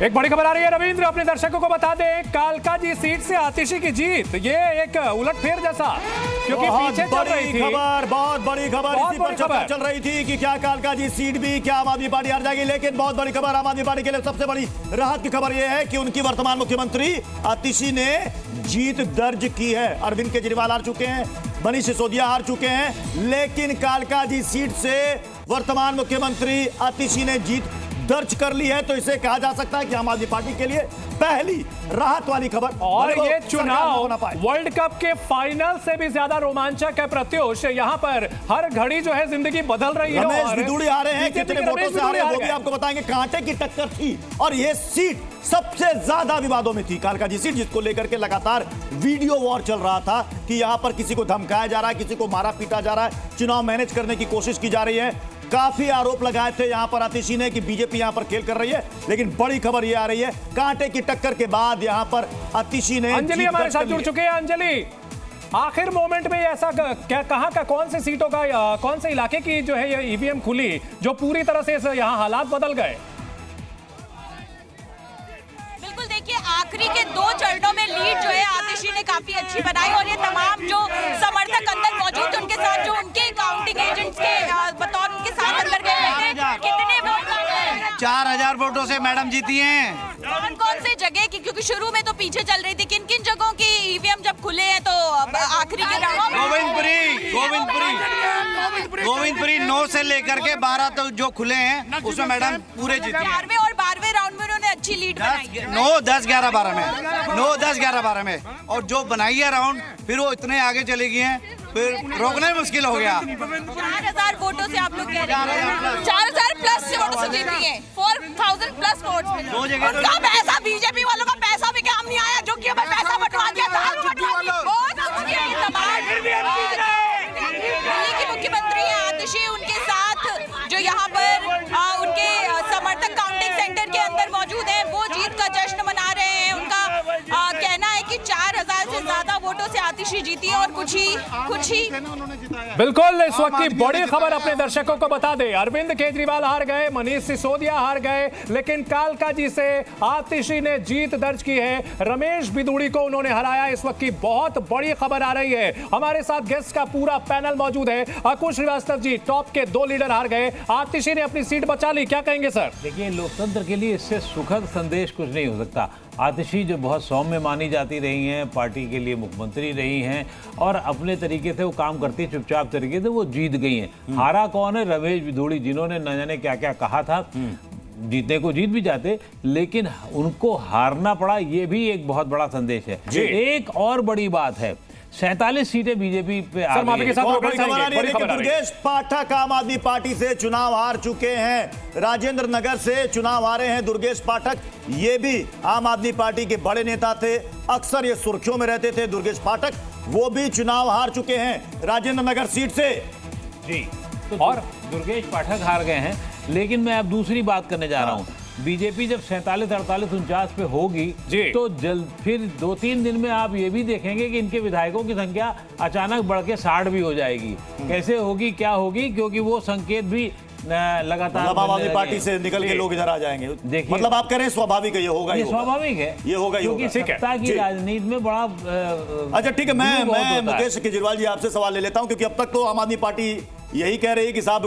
एक बड़ी खबर आ रही है रविंद्र, अपने दर्शकों को बता दें कालका जी सीट से आतिशी की जीत, ये एक उलटफेर जैसा, क्योंकि पीछे चल रही थी खबर, बहुत बड़ी खबर, इसी पर चर्चा चल रही थी कि क्या कालका जी सीट भी क्या आम आदमी पार्टी हार जाएगी। लेकिन बहुत बड़ी खबर आम आदमी पार्टी के लिए सबसे बड़ी राहत की खबर यह है कि उनकी वर्तमान मुख्यमंत्री आतिशी ने जीत दर्ज की है। अरविंद केजरीवाल हार चुके हैं, मनीष सिसोदिया हार चुके हैं, लेकिन कालका जी सीट से वर्तमान मुख्यमंत्री आतिशी ने जीत दर्ज कर ली है। तो इसे कहा जा सकता है कि आम आदमी पार्टी के लिए पहली राहत वाली खबर। और ये चुनाव वर्ल्ड कप के फाइनल से भी ज्यादा रोमांचक है प्रत्युष। यहाँ पर हर घड़ी जो है जिंदगी बदल रही है। रमेश बिदूड़ी आ रहे हैं, कितने वोटों से आ रहे हैं वो भी आपको बताएंगे। कांटे की टक्कर थी और ये सीट सबसे ज्यादा विवादों में थी, कालका जी सीट, जिसको लेकर के लगातार वीडियो वॉर चल रहा था कि यहां पर किसी को धमकाया जा रहा है, किसी को मारा पीटा जा रहा है, चुनाव मैनेज करने की कोशिश की जा रही है। काफी आरोप लगाए थे यहां पर आतिशी ने कि बीजेपी यहां पर खेल कर रही है, लेकिन बड़ी खबर यह आ रही है कांटे की टक्कर के बाद यहां पर आतिशी ने। अंजलि हमारे साथ जुड़ चुके हैं। अंजलि, आखिर मोमेंट में ऐसा क्या, कहां का, कौन से सीटों का, कौन से इलाके की जो है ये ईवीएम खुली जो पूरी तरह से यहां हालात बदल गए? बिल्कुल, देखिए आखिरी के 2 चरणों में लीड जो है आतिशी ने काफी अच्छी बनाई और ये तमाम जो समर्थक अंदर मौजूद उनके साथ जो उनके काउंटिंग एजेंट्स के बतौर उनके साथ अंदर गए थे, कितने वोट 4000 वोटों से मैडम जीती हैं। कौन कौन से जगह की, क्योंकि शुरू में तो पीछे चल रही थी, किन किन जगहों की ईवीएम जब खुले हैं तो आखिरी के गोविंदपुरी 9 से लेकर के 12 तक जो खुले हैं उसमें मैडम पूरे जीती हैं। 12वें और 12वें राउंड में उन्होंने अच्छी लीड बनाई है। 9, 10, 11, 12 में 9, 10, 11, 12 में, और जो बनाई है राउंड फिर वो इतने आगे चली गई हैं, फिर रोकना ही मुश्किल हो गया। 4000 वोटों से आप लोग कह रहे हैं 4000 प्लस से वोटों से जीती है, 4000 प्लस वोट्स। 2 जगह उनका पैसा, बीजेपी वालों का पैसा भी काम नहीं आया, जो कि हमें पैसा बंटवा दिया था। दिल्ली की मुख्यमंत्री है आतिशी, उनके साथ जो यहाँ पर उनके समर्थक काउंटिंग सेंटर के अंदर मौजूद हैं, वो जीत का जश्न मना रहे हैं। उनका कहना है कि 4000 से ज्यादा वोटों से आतिशी जीती है और कुछ ही बिल्कुल। इस वक्त की बड़ी खबर अपने दर्शकों को बता दें, अरविंद केजरीवाल हार गए, मनीष सिसोदिया हार गए, लेकिन कालका जी से आतिशी ने जीत दर्ज की है। रमेश बिदूड़ी को उन्होंने हराया। इस वक्त की बहुत बड़ी खबर आ रही है। हमारे साथ गेस्ट का पूरा पैनल मौजूद है। अकुश श्रीवास्तव जी, टॉप के 2 लीडर हार गए, आतिशी ने अपनी सीट बचा ली, क्या कहेंगे सर? देखिए, लोकतंत्र के लिए इससे सुखद संदेश कुछ नहीं हो सकता। आतिशी जो बहुत सौम्य मानी जाती रही हैं, पार्टी के लिए मुख्यमंत्री रही हैं और अपने तरीके से वो काम करती, चुपचाप तरीके से वो जीत गई हैं। हारा कौन है? रमेश बिदूड़ी, जिन्होंने न जाने क्या क्या कहा था। जीतने को जीत भी जाते, लेकिन उनको हारना पड़ा, ये भी एक बहुत बड़ा संदेश है। एक और बड़ी बात है, 47 सीटें बीजेपी पे आ गई है। दुर्गेश पाठक आम आदमी पार्टी से चुनाव हार चुके हैं। राजेंद्र नगर से चुनाव हारे हैं दुर्गेश पाठक। ये भी आम आदमी पार्टी के बड़े नेता थे, अक्सर ये सुर्खियों में रहते थे दुर्गेश पाठक, वो भी चुनाव हार चुके हैं राजेंद्र नगर सीट से। जी, तो और दुर्गेश पाठक हार गए हैं, लेकिन मैं अब दूसरी बात करने जा रहा हूँ। बीजेपी जब 47, 48, 49 पे होगी तो जल्द फिर 2-3 दिन में आप ये भी देखेंगे कि इनके विधायकों की संख्या अचानक बढ़ के 60 भी हो जाएगी। कैसे होगी, क्या होगी? क्योंकि वो संकेत भी लगातार आम आदमी पार्टी से निकल के लोग इधर आ जाएंगे। देखिए, मतलब आप कह रहे हैं स्वाभाविक है, ये होगा, ये स्वाभाविक है, ये होगा, क्योंकि सत्ता की राजनीति में बड़ा अच्छा ठीक है। मैं मुकेश केजरीवाल जी आपसे सवाल ले लेता हूं, क्योंकि अब तक तो आम आदमी पार्टी यही कह रही है कि साहब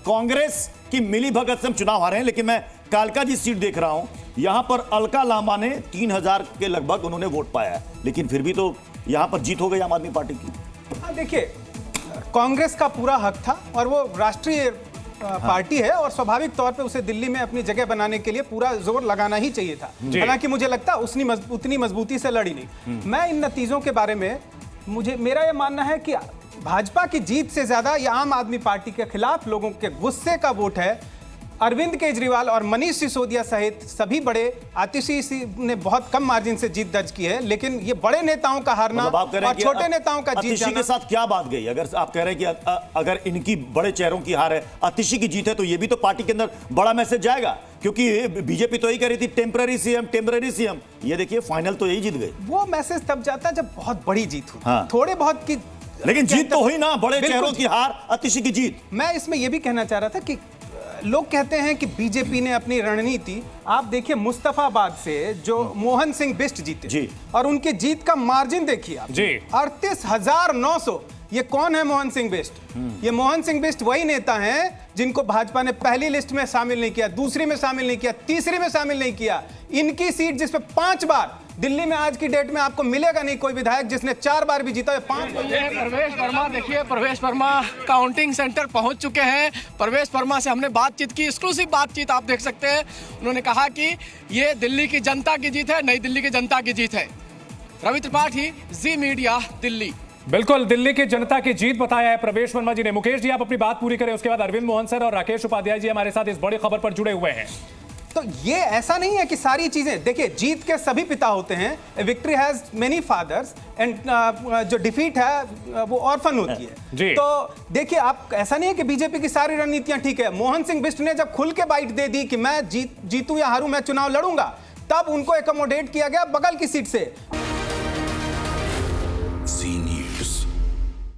कांग्रेस की मिली भगत से हम चुनाव हारे हैं, लेकिन मैं कालका जी सीट देख रहा हूं, यहां पर अलका लांबा ने 3000 के लगभग उन्होंने वोट पाया है, लेकिन फिर भी तो यहां पर जीत हो गई आम आदमी पार्टी की। देखिए, कांग्रेस का पूरा हक था और वो राष्ट्रीय पार्टी है और स्वाभाविक तौर पे उसे दिल्ली में अपनी जगह बनाने के लिए पूरा जोर लगाना ही चाहिए था। हालांकि मुझे लगता उतनी मजबूती से लड़ी नहीं। मैं इन नतीजों के बारे में मेरा यह मानना है कि भाजपा की जीत से ज्यादा ये आम आदमी पार्टी के खिलाफ लोगों के गुस्से का वोट है। अरविंद केजरीवाल और मनीष सिसोदिया सहित सभी बड़े, आतिशी ने बहुत कम मार्जिन से जीत दर्ज की है, लेकिन ये बड़े नेताओं का हारना और छोटे नेताओं का जीत जाना। के साथ क्या बात गई? अगर आप कह रहे हैं कि अगर इनकी बड़े चेहरों की हार है, आतिशी की जीत है, तो ये भी तो पार्टी के अंदर बड़ा मैसेज जाएगा, क्योंकि बीजेपी तो यही कह रही थी टेम्पररी सीएम। ये देखिए फाइनल तो यही जीत गई। वो मैसेज तब जाता जब बहुत बड़ी जीत हो, थोड़े बहुत की, लेकिन जीत तो हुई ना, बड़े चेहरों की हार, आतिशी की जीत। मैं इसमें यह भी कहना चाह रहा था कि लोग कहते हैं कि बीजेपी ने अपनी रणनीति, आप देखिए मुस्तफाबाद से जो मोहन सिंह बिष्ट जीते जी। और उनकी जीत का मार्जिन देखिए आप जी। 38,900। ये कौन है मोहन सिंह बिष्ट? ये मोहन सिंह बिष्ट वही नेता हैं जिनको भाजपा ने पहली लिस्ट में शामिल नहीं किया, दूसरी में शामिल नहीं किया, तीसरी में शामिल नहीं किया। इनकी सीट जिस पे 5 बार दिल्ली में आज की डेट में आपको मिलेगा नहीं कोई विधायक जिसने 4 बार भी जीता है। 5 प्रवेश वर्मा, देखिए प्रवेश वर्मा काउंटिंग सेंटर पहुंच चुके हैं। प्रवेश वर्मा से हमने बातचीत की, एक्सक्लूसिव बातचीत आप देख सकते हैं। उन्होंने कहा कि ये दिल्ली की जनता की जीत है, नई दिल्ली की जनता की जीत है। रवि त्रिपाठी, जी मीडिया, दिल्ली। बिल्कुल, दिल्ली की जनता की जीत बताया है प्रवेश वर्मा जी ने। मुकेश जी, आप अपनी बात पूरी करें, उसके बाद अरविंद मोहन सर और राकेश उपाध्याय जी हमारे साथ इस बड़ी खबर पर जुड़े हुए हैं। तो ये ऐसा नहीं है कि सारी चीजें, देखिए जीत के सभी पिता होते हैं, victory has many fathers and जो डिफीट है वो ऑर्फन होती है जी। तो देखिए, आप ऐसा नहीं है कि बीजेपी की सारी रणनीतियां ठीक है। मोहन सिंह बिष्ट ने जब खुल के बाइट दे दी कि मैं जीतूं या हारूं, मैं चुनाव लड़ूंगा, तब उनको एकोमोडेट किया गया बगल की सीट से।